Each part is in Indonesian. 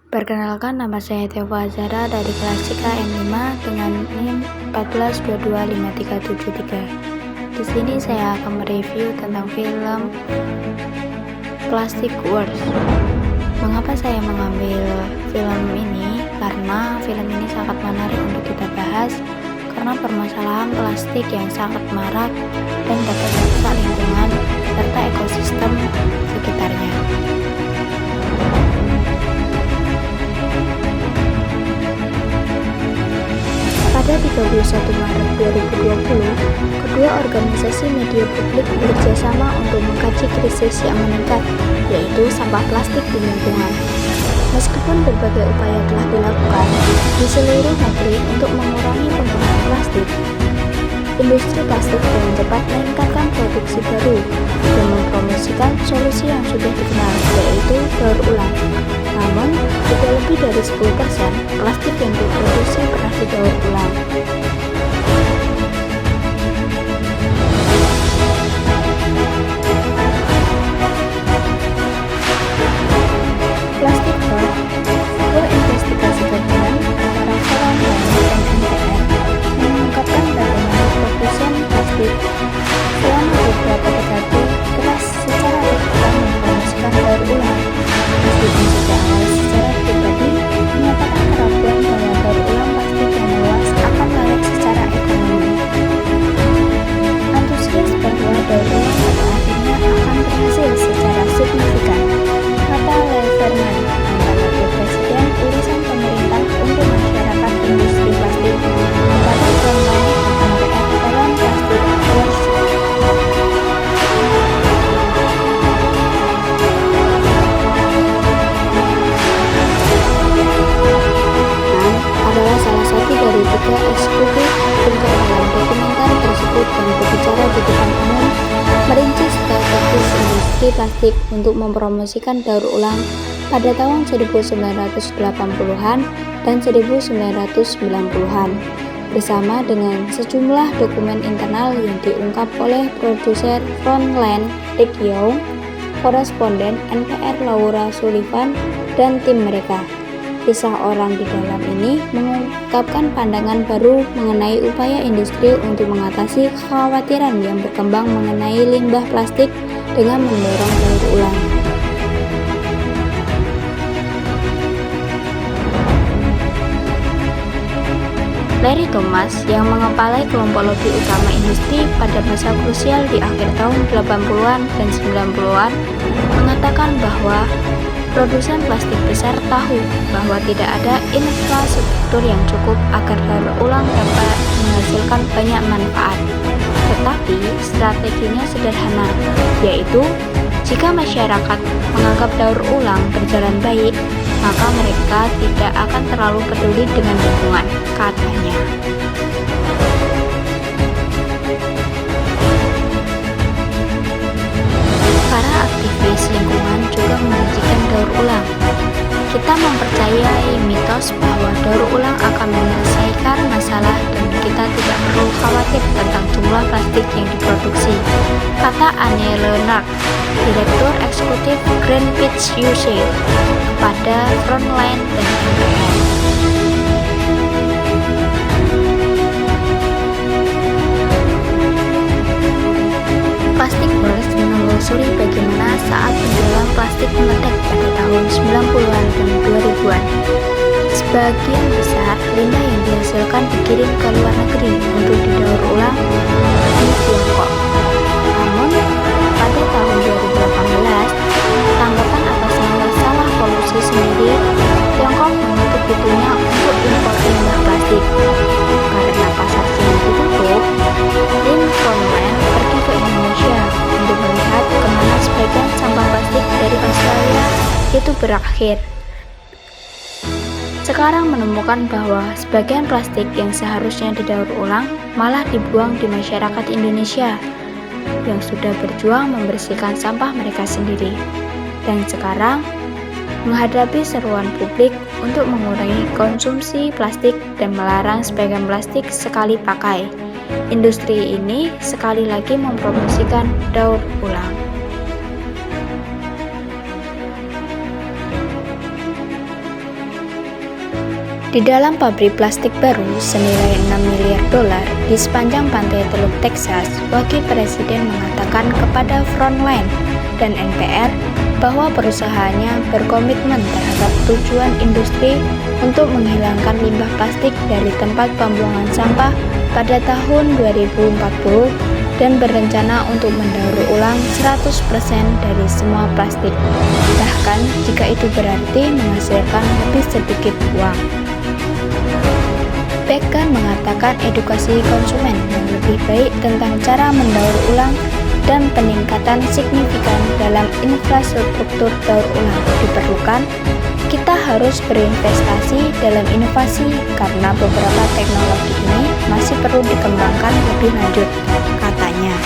Perkenalkan, nama saya Tewa Azara dari kelas CKM5 dengan NIM 1425373. Di sini saya akan mereview tentang film Plastic Wars. Mengapa saya mengambil film ini? Karena film ini sangat menarik untuk kita bahas karena permasalahan plastik yang sangat marak dan dapat merusak lingkungan serta ekosistem sekitarnya. Pada 31 Maret 2020, kedua organisasi media publik bekerjasama untuk mengkaji krisis yang meningkat, yaitu sampah plastik di lingkungan. Meskipun berbagai upaya telah dilakukan di seluruh negeri untuk mengurangi penggunaan plastik, industri plastik dengan cepat meningkatkan produksi baru dan mempromosikan solusi yang sudah dikenal, yaitu daur ulang. Namun, tidak lebih dari 10% plastik yang diproduksi pernah didaur ulang. Plastic Wars, sebuah investigasi gabungan antara Frontline dan NPR mengungkapkan bagaimana produsen plastik selama beberapa dekade keras secara terbuka mempromosikan daur ulang. Meskipun sejak awal secara pribadi menyatakan keraguan bahwa daur ulang plastik yang luas akan layak secara ekonomi. Antusias bahwa daur ulang pada akhirnya akan berhasil secara signifikan, kata Leverman, anggota Presiden Urusan Pemerintah untuk Masyarakat Industri Plastik, kepada Frontline dan NPR dalam Plastic Wars. Adalah salah satu dari 3 eksekutif tunggal dalam dokumenter tersebut dan berbicara di depan umum merinci strategis industri plastik untuk mempromosikan daur ulang pada tahun 1980-an dan 1990-an bersama dengan sejumlah dokumen internal yang diungkap oleh produser Frontline Rick Young, koresponden NPR Laura Sullivan, dan tim mereka. Kisah orang di dalam ini mengungkapkan pandangan baru mengenai upaya industri untuk mengatasi kekhawatiran yang berkembang mengenai limbah plastik dengan mendorong daur ulang. Larry Thomas, yang mengepalai kelompok lobi utama industri pada masa krusial di akhir tahun 80-an dan 90-an, mengatakan bahwa produsen plastik besar tahu bahwa tidak ada infrastruktur yang cukup agar daur ulang dapat menghasilkan banyak manfaat. Tetapi strateginya sederhana, yaitu jika masyarakat menganggap daur ulang berjalan baik, maka mereka tidak akan terlalu peduli dengan lingkungan, katanya. Para aktivis lingkungan juga menjanjikan daur ulang. Kita mempercayai mitos bahwa daur ulang akan menyelesaikan masalah dan kita tidak perlu khawatir tentang jumlah plastik yang diproduksi, kata Anne Leonard, Direktur Eksekutif Greenpeace USA, kepada Frontline dan NPR. Plastic Wars menelusuri bagaimana saat penjualan plastik meledak pada tahun 90-an dan 2000-an. Sebagian besar limbah yang dihasilkan dikirim ke luar negeri untuk didaur ulang di Tiongkok. Namun, pada tahun 2018, tanggapan atas masalah polusi sendiri, Tiongkok menutup pintunya untuk impor limbah plastik. Karena pasar Cina ditutup, tim Frontline pergi ke Indonesia untuk melihat kemana sebagian sampah plastik dari Australia itu berakhir. Sekarang menemukan bahwa sebagian plastik yang seharusnya didaur ulang malah dibuang di masyarakat Indonesia yang sudah berjuang membersihkan sampah mereka sendiri. Dan sekarang menghadapi seruan publik untuk mengurangi konsumsi plastik dan melarang sebagian plastik sekali pakai, industri ini sekali lagi mempromosikan daur ulang. Di dalam pabrik plastik baru senilai 6 miliar dolar di sepanjang pantai Teluk Texas, Wakil Presiden mengatakan kepada Frontline dan NPR bahwa perusahaannya berkomitmen terhadap tujuan industri untuk menghilangkan limbah plastik dari tempat pembuangan sampah pada tahun 2040 dan berencana untuk mendaur ulang 100% dari semua plastik, bahkan jika itu berarti menghasilkan lebih sedikit uang. Becker mengatakan edukasi konsumen yang lebih baik tentang cara mendaur ulang dan peningkatan signifikan dalam infrastruktur daur ulang diperlukan. Kita harus berinvestasi dalam inovasi karena beberapa teknologi ini masih perlu dikembangkan lebih lanjut, katanya.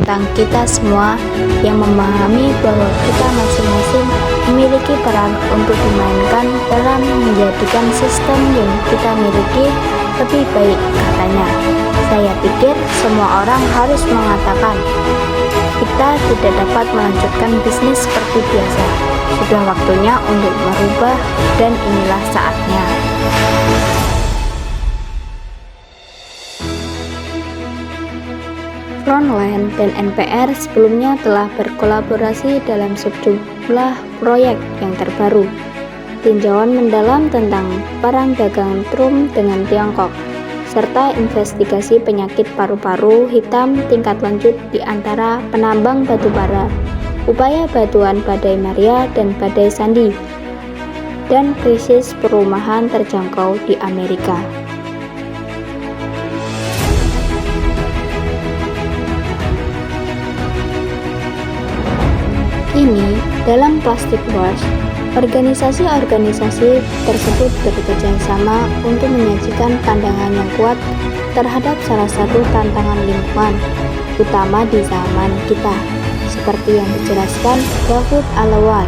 Tentang kita semua yang memahami bahwa kita masing-masing memiliki peran untuk dimainkan dalam menjadikan sistem yang kita miliki lebih baik, katanya. Saya pikir semua orang harus mengatakan, kita tidak dapat melanjutkan bisnis seperti biasa. Sudah waktunya untuk merubah dan inilah saatnya. Frontline dan NPR sebelumnya telah berkolaborasi dalam sejumlah proyek yang terbaru. Tinjauan mendalam tentang perang dagang Trump dengan Tiongkok, serta investigasi penyakit paru-paru hitam tingkat lanjut di antara penambang batu bara, upaya bantuan badai Maria dan badai Sandy, dan krisis perumahan terjangkau di Amerika. Ini, dalam Plastic Wars, organisasi-organisasi tersebut bekerja sama untuk menyajikan pandangan yang kuat terhadap salah satu tantangan lingkungan, utama di zaman kita, seperti yang dijelaskan David Allaway,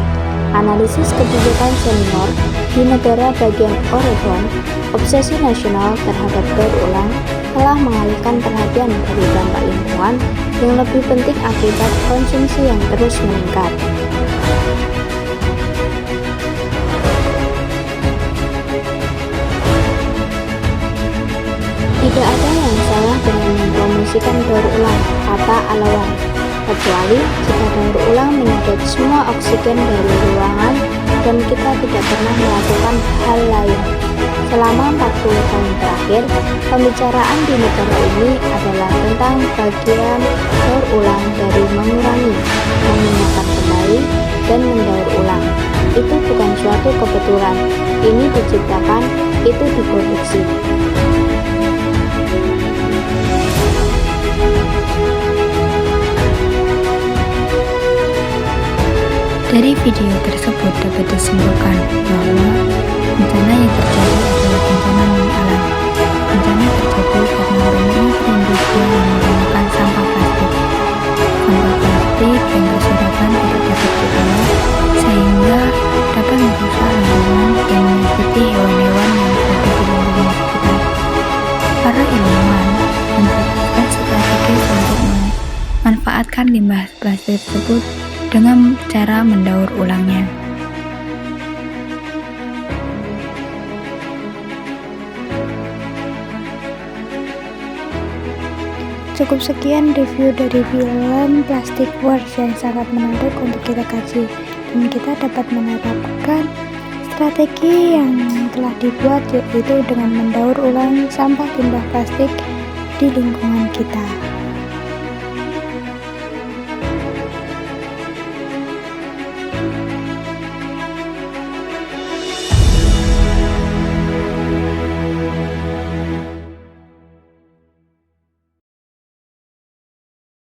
analisis kebijakan senior di negara bagian Oregon. Obsesi nasional terhadap daur ulang telah mengalihkan perhatian dari dampak lingkungan yang lebih penting akibat konsumsi yang terus meningkat. Tidak ada yang salah dengan mempromosikan daur ulang, kata Allaway, kecuali jika daur ulang menyedot semua oksigen dari ruangan dan kita tidak pernah melakukan hal lain. Selama 40 tahun terakhir, pembicaraan di negara ini adalah tentang bagian daur ulang dari mengurangi, mengingatkan kembali, dan mendaur ulang. Itu bukan suatu kebetulan, ini diciptakan, itu diproduksi. Dari video tersebut dapat disimpulkan bahwa bencana yang terjadi adalah bencana non-alam. Bencana terjadi karena banyaknya perindustrian yang menggunakan sampah plastik. Sampah plastik yang berserakan tidak dapat diolah sehingga dapat merusak lingkungan dan menyakiti hewan-hewan yang berada di lingkungan sekitar. Para ilmuwan mencetuskan strategis untuk memanfaatkan limbah plastik tersebut dengan cara mendaur ulangnya. Cukup sekian review dari film Plastic Wars yang sangat menarik untuk kita kaji, dan kita dapat menerapkan strategi yang telah dibuat, yaitu dengan mendaur ulang sampah limbah plastik di lingkungan kita.